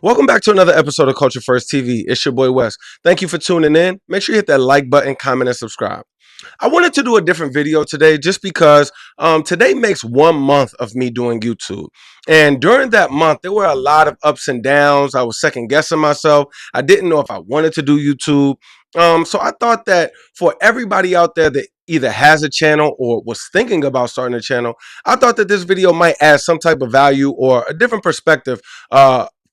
Welcome back to another episode of Culture First TV. It's your boy Wes. Thank you for tuning in. Make sure you hit that like button, comment, and subscribe. I wanted to do a different video today just because today makes 1 month of me doing YouTube. And during that month, there were a lot of ups and downs. I was second guessing myself. I didn't know if I wanted to do YouTube. So I thought that for everybody out there that either has a channel or was thinking about starting a channel, I thought that this video might add some type of value or a different perspective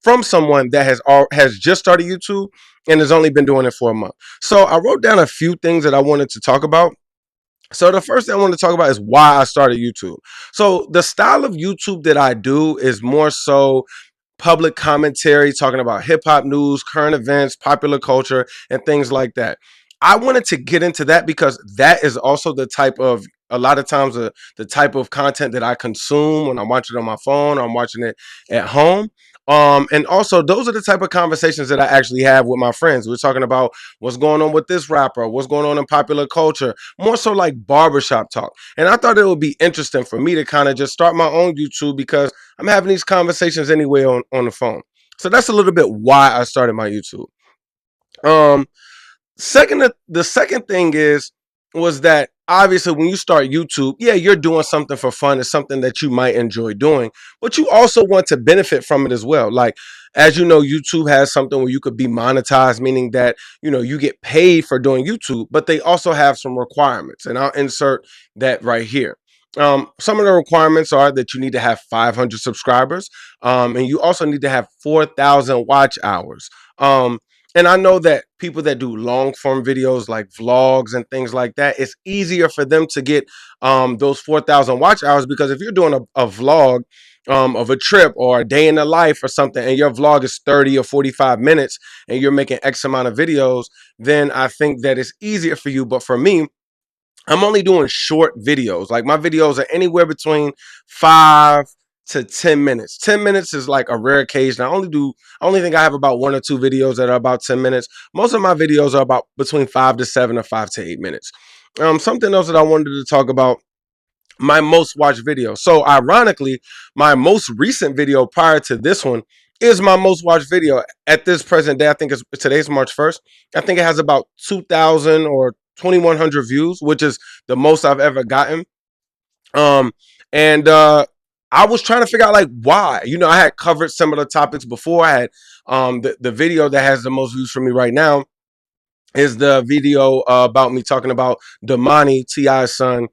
from someone that has just started YouTube and has only been doing it for a month. So I wrote down a few things that I wanted to talk about. So the first thing I want to talk about is why I started YouTube. So the style of YouTube that I do is more so public commentary, talking about hip hop news, current events, popular culture, and things like that. I wanted to get into that because that is also the type of a lot of times the type of content that I consume when I'm watching it on my phone or I'm watching it at home. And also those are the type of conversations that I actually have with my friends. We're talking about what's going on with this rapper, what's going on in popular culture, more so like barbershop talk. And I thought it would be interesting for me to kind of just start my own YouTube because I'm having these conversations anyway on the phone. So that's a little bit why I started my YouTube. Um, the second thing was that obviously when you start YouTube, yeah, you're doing something for fun. It's something that you might enjoy doing, but you also want to benefit from it as well. Like, as you know, YouTube has something where you could be monetized, meaning that, you get paid for doing YouTube, but they also have some requirements. And I'll insert that right here. Some of the requirements are that you need to have 500 subscribers, and you also need to have 4,000 watch hours. And I know that people that do long form videos like vlogs and things like that, it's easier for them to get those 4,000 watch hours because if you're doing a vlog of a trip or a day in the life or something, and your vlog is 30 or 45 minutes and you're making X amount of videos, then I think that it's easier for you. But for me, I'm only doing short videos. Like my videos are anywhere between 5 to 10 minutes. 10 minutes is like a rare occasion. I only think I have about one or two videos that are about 10 minutes. Most of my videos are about between 5 to 7 or 5 to 8 minutes. Something else that I wanted to talk about, my most watched video. So ironically, my most recent video prior to this one is my most watched video at this present day. I think today's March 1st. I think it has about 2,000 or 2,100 views, which is the most I've ever gotten. Um, and I was trying to figure out like why. I had covered similar topics before. I had the video that has the most views for me right now is the video about me talking about Damani T.I.'s son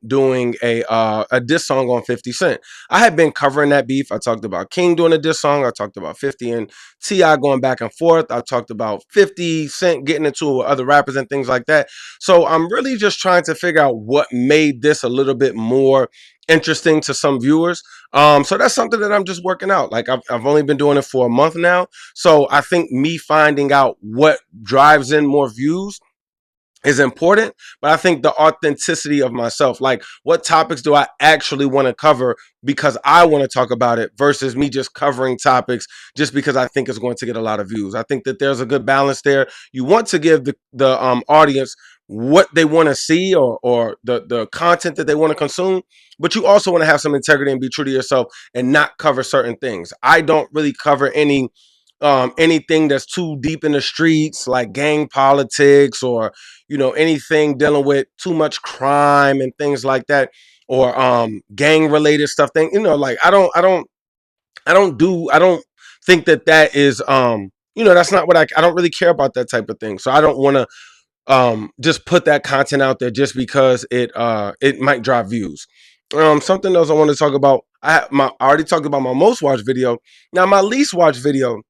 doing a diss song on 50 Cent. I had been covering that beef. I talked about King doing a diss song. I talked about 50 and T.I. going back and forth. I talked about 50 Cent getting into it with other rappers and things like that. So I'm really just trying to figure out what made this a little bit more interesting to some viewers. So that's something that I'm just working out. Like I've only been doing it for a month now. So I think me finding out what drives in more views is important, but I think the authenticity of myself, like what topics do I actually want to cover because I want to talk about it versus me just covering topics just because I think it's going to get a lot of views. I think that there's a good balance there. You want to give the audience what they want to see or the content that they want to consume, but you also want to have some integrity and be true to yourself and not cover certain things. I don't really cover anything that's too deep in the streets like gang politics or anything dealing with too much crime and things like that or gang related stuff thing like I don't think that is that's not what I don't really care about that type of thing, so I don't want to just put that content out there just because it might drive views. Something else I want to talk about, I already talked about my most watched video. Now my least watched video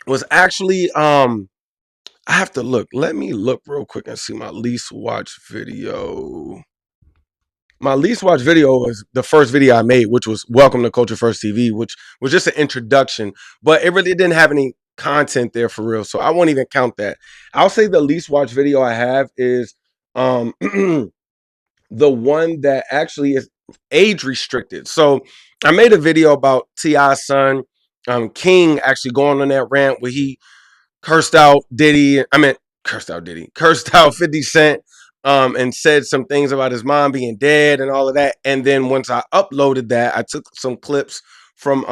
was actually I have to look. Let me look real quick and see my least watched video. My least watched video was the first video I made, which was Welcome to Culture First TV, which was just an introduction, but it really didn't have any content there for real. So I won't even count that. I'll say the least watched video I have is the one that actually is age restricted. So I made a video about T.I.'s son, King, actually going on that rant where he cursed out Diddy. I mean, cursed out Diddy, cursed out 50 Cent, and said some things about his mom being dead and all of that. And then once I uploaded that, I took some clips from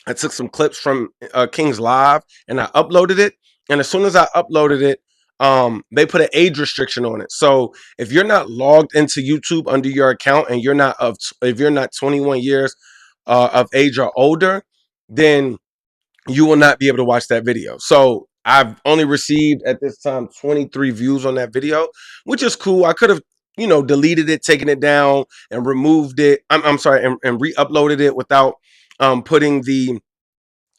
I took some clips from King's Live and I uploaded it. And as soon as I uploaded it, they put an age restriction on it. So if you're not logged into YouTube under your account and if you're not 21 years of age or older, then you will not be able to watch that video. So I've only received at this time 23 views on that video, which is cool. I could have, deleted it, taken it down, and removed it. I'm sorry, and re-uploaded it without putting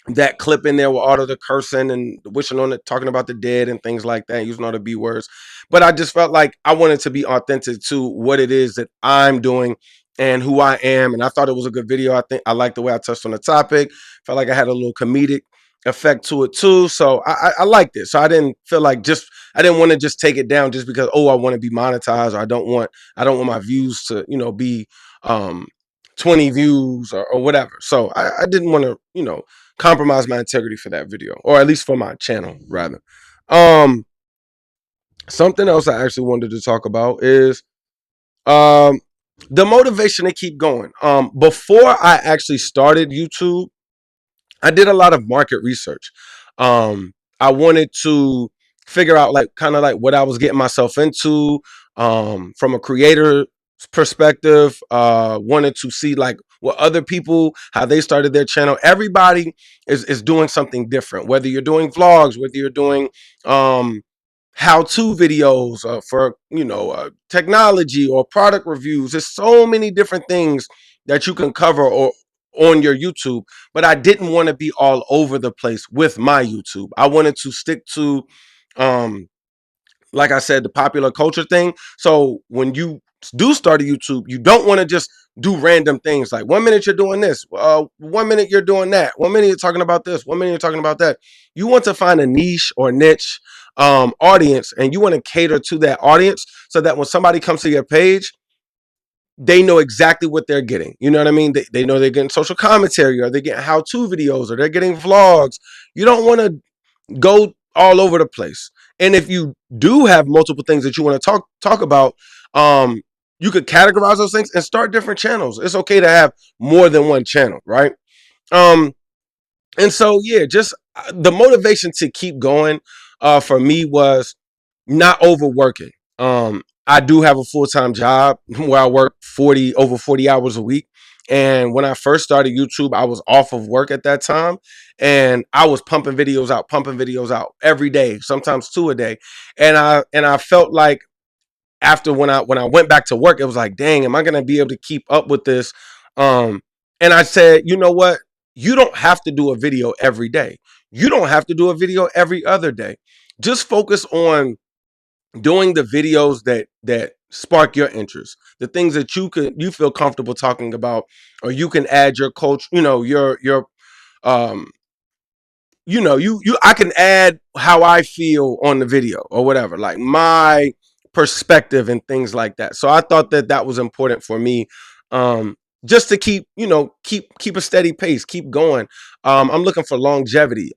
that clip in there with all of the cursing and wishing on it, talking about the dead and things like that, using all the B words. But I just felt like I wanted to be authentic to what it is that I'm doing and who I am. And I thought it was a good video. I think I liked the way I touched on the topic. Felt like I had a little comedic effect to it too. So I liked it. So I didn't feel like I didn't want to just take it down just because, I want to be monetized, or I don't want my views to, be 20 views or whatever. So I didn't want to, compromise my integrity for that video, or at least for my channel rather. Um, Something else I actually wanted to talk about is um the motivation to keep going. Before I actually started YouTube, I did a lot of market research. I wanted to figure out like kind of like what I was getting myself into from a creator perspective. Wanted to see like what other people, how they started their channel. Everybody is doing something different. Whether you're doing vlogs, whether you're doing um, how-to videos for technology or product reviews. There's so many different things that you can cover or on your YouTube, but I didn't want to be all over the place with my YouTube. I wanted to stick to um like I said, the popular culture thing. So when you do start a YouTube, you don't want to just do random things. Like 1 minute you're doing this, 1 minute you're doing that, 1 minute you're talking about this, 1 minute you're talking about that. You want to find a niche or niche audience, and you want to cater to that audience so that when somebody comes to your page, they know exactly what they're getting. You know what I mean? They know they're getting social commentary, or they're getting how-to videos, or they're getting vlogs. You don't want to go all over the place. And if you do have multiple things that you want to talk about, um, you could categorize those things and start different channels. It's okay to have more than one channel, right? Um, and so yeah, just the motivation to keep going for me was not overworking. I do have a full-time job where I work over 40 hours a week. And when I first started YouTube, I was off of work at that time, and I was pumping videos out every day, sometimes two a day. And I felt like after when I went back to work, it was like, dang, am I gonna be able to keep up with this? Um, and I said, you know what? You don't have to do a video every day. You don't have to do a video every other day. Just focus on doing the videos that spark your interest, the things that you feel comfortable talking about, or you can add your coach, your um you I can add how I feel on the video or whatever, like my perspective and things like that. So I thought that that was important for me, um just to keep a steady pace, keep going. I'm looking for longevity.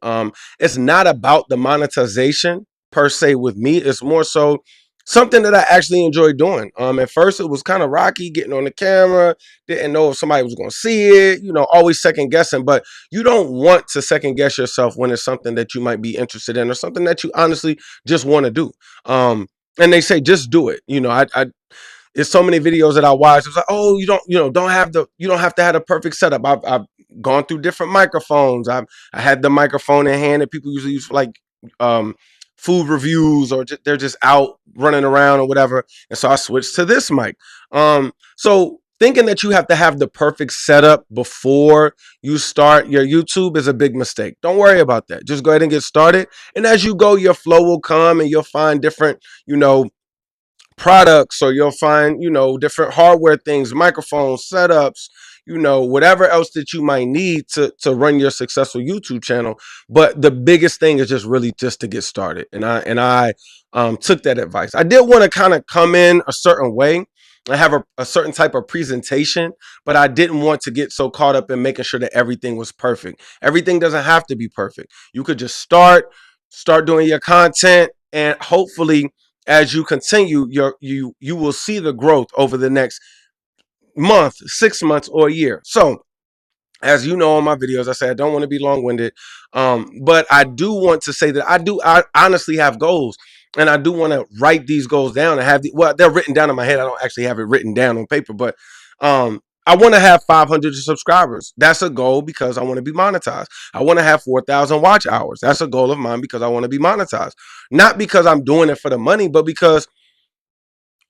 It's not about the monetization per se with me. It's more so something that I actually enjoy doing. At first it was kind of rocky getting on the camera, didn't know if somebody was going to see it, always second guessing. But you don't want to second guess yourself when it's something that you might be interested in, or something that you honestly just want to do. And they say just do it. I there's so many videos that I watch. It's like, oh, you don't have to have a perfect setup. I've gone through different microphones. I had the microphone in hand that people usually use for like um food reviews, or they're just out running around or whatever. And so I switched to this mic. So thinking that you have to have the perfect setup before you start your YouTube is a big mistake. Don't worry about that. Just go ahead and get started. And as you go, your flow will come and you'll find different, products, or you'll find different hardware things, microphones, setups, whatever else that you might need to run your successful YouTube channel. But the biggest thing is just really just to get started. And I took that advice. I did want to kind of come in a certain way. I have a certain type of presentation, but I didn't want to get so caught up in making sure that everything was perfect. Everything doesn't have to be perfect. You could just start doing your content, and hopefully as you continue, you will see the growth over the next month, 6 months, or a year. So As you know, on my videos, I say I don't want to be long-winded, but I do want to say that I honestly have goals, and I do want to write these goals down and have well, they're written down in my head. I don't actually have it written down on paper, but I want to have 500 subscribers. That's a goal because I want to be monetized. I want to have 4,000 watch hours. That's a goal of mine because I want to be monetized. Not because I'm doing it for the money, but because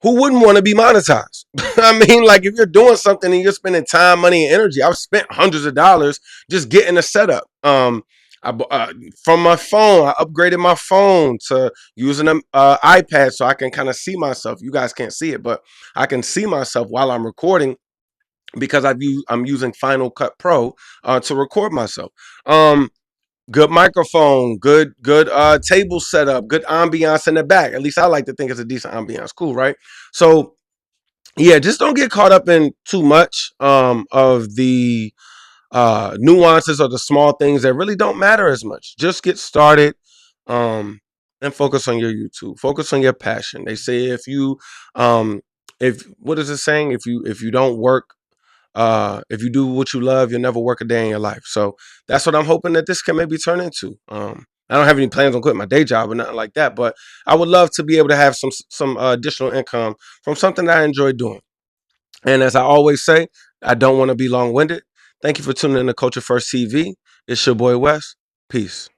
who wouldn't want to be monetized? I mean, like if you're doing something and you're spending time, money, and energy, I've spent hundreds of dollars just getting a setup. From my phone, I upgraded my phone to using an iPad so I can kind of see myself. You guys can't see it, but I can see myself while I'm recording because I'm using Final Cut Pro to record myself. Good microphone, good table setup, good ambiance in the back. At least I like to think it's a decent ambiance. Cool, right? So yeah, just don't get caught up in too much of the nuances or the small things that really don't matter as much. Just get started um, and focus on your YouTube. Focus on your passion. They say if what is it saying? If you don't work if you do what you love, you'll never work a day in your life. So that's what I'm hoping that this can maybe turn into. I don't have any plans on quitting my day job or nothing like that, but I would love to be able to have some additional income from something that I enjoy doing. And as I always say, I don't want to be long winded. Thank you for tuning in to Culture First TV. It's your boy Wes. Peace.